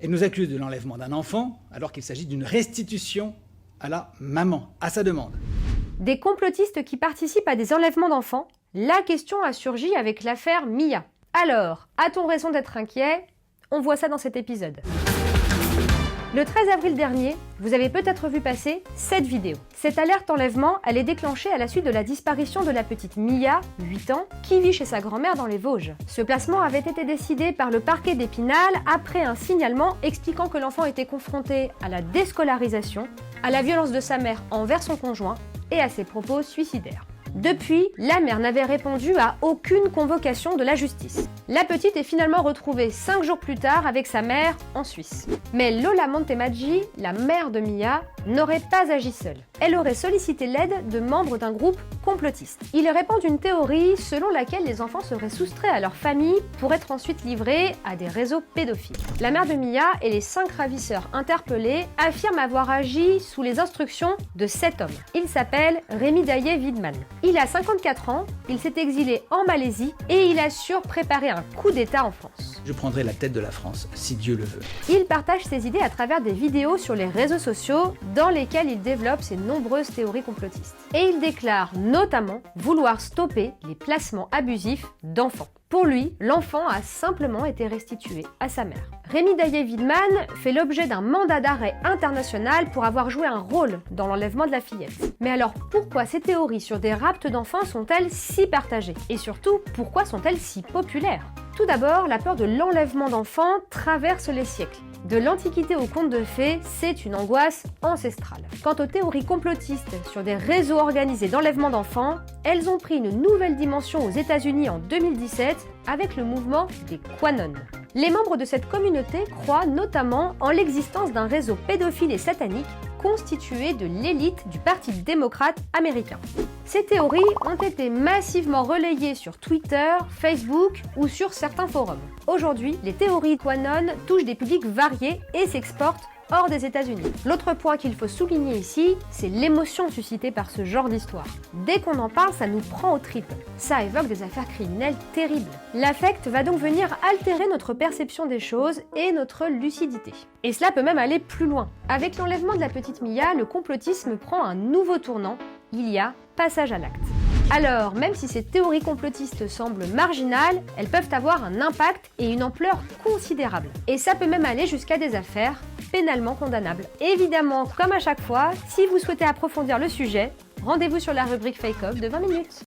Elle nous accuse de l'enlèvement d'un enfant alors qu'il s'agit d'une restitution à la maman, à sa demande. Des complotistes qui participent à des enlèvements d'enfants? La question a surgi avec l'affaire Mia. Alors, a-t-on raison d'être inquiet? On voit ça dans cet épisode. Le 13 avril dernier, vous avez peut-être vu passer cette vidéo. Cette alerte enlèvement, elle est déclenchée à la suite de la disparition de la petite Mia, 8 ans, qui vit chez sa grand-mère dans les Vosges. Ce placement avait été décidé par le parquet d'Épinal après un signalement expliquant que l'enfant était confronté à la déscolarisation, à la violence de sa mère envers son conjoint et à ses propos suicidaires. Depuis, la mère n'avait répondu à aucune convocation de la justice. La petite est finalement retrouvée 5 jours plus tard avec sa mère en Suisse. Mais Lola Montemaggi, la mère de Mia, n'aurait pas agi seule. Elle aurait sollicité l'aide de membres d'un groupe complotiste. Ils répandent une théorie selon laquelle les enfants seraient soustraits à leur famille pour être ensuite livrés à des réseaux pédophiles. La mère de Mia et les 5 ravisseurs interpellés affirment avoir agi sous les instructions de cet homme. Il s'appelle Rémi Daillé-Widmann. Il a 54 ans, il s'est exilé en Malaisie et il assure préparer un coup d'État en France. Je prendrai la tête de la France, si Dieu le veut. Il partage ses idées à travers des vidéos sur les réseaux sociaux dans lesquelles il développe ses nombreuses théories complotistes. Et il déclare notamment vouloir stopper les placements abusifs d'enfants. Pour lui, l'enfant a simplement été restitué à sa mère. Rémi Daillé-Widmann fait l'objet d'un mandat d'arrêt international pour avoir joué un rôle dans l'enlèvement de la fillette. Mais alors pourquoi ces théories sur des rapts d'enfants sont-elles si partagées? Et surtout, pourquoi sont-elles si populaires? Tout d'abord, la peur de l'enlèvement d'enfants traverse les siècles. De l'Antiquité au conte de fées, c'est une angoisse ancestrale. Quant aux théories complotistes sur des réseaux organisés d'enlèvement d'enfants, elles ont pris une nouvelle dimension aux États-Unis en 2017 avec le mouvement des QAnon. Les membres de cette communauté croient notamment en l'existence d'un réseau pédophile et satanique constitué de l'élite du Parti démocrate américain. Ces théories ont été massivement relayées sur Twitter, Facebook ou sur certains forums. Aujourd'hui, les théories QAnon touchent des publics variés et s'exportent hors des États-Unis. L'autre point qu'il faut souligner ici, c'est l'émotion suscitée par ce genre d'histoire. Dès qu'on en parle, ça nous prend aux tripes. Ça évoque des affaires criminelles terribles. L'affect va donc venir altérer notre perception des choses et notre lucidité. Et cela peut même aller plus loin. Avec l'enlèvement de la petite Mia, le complotisme prend un nouveau tournant. Il y a passage à l'acte. Alors, même si ces théories complotistes semblent marginales, elles peuvent avoir un impact et une ampleur considérable. Et ça peut même aller jusqu'à des affaires pénalement condamnables. Évidemment, comme à chaque fois, si vous souhaitez approfondir le sujet, rendez-vous sur la rubrique Fake Off de 20 minutes.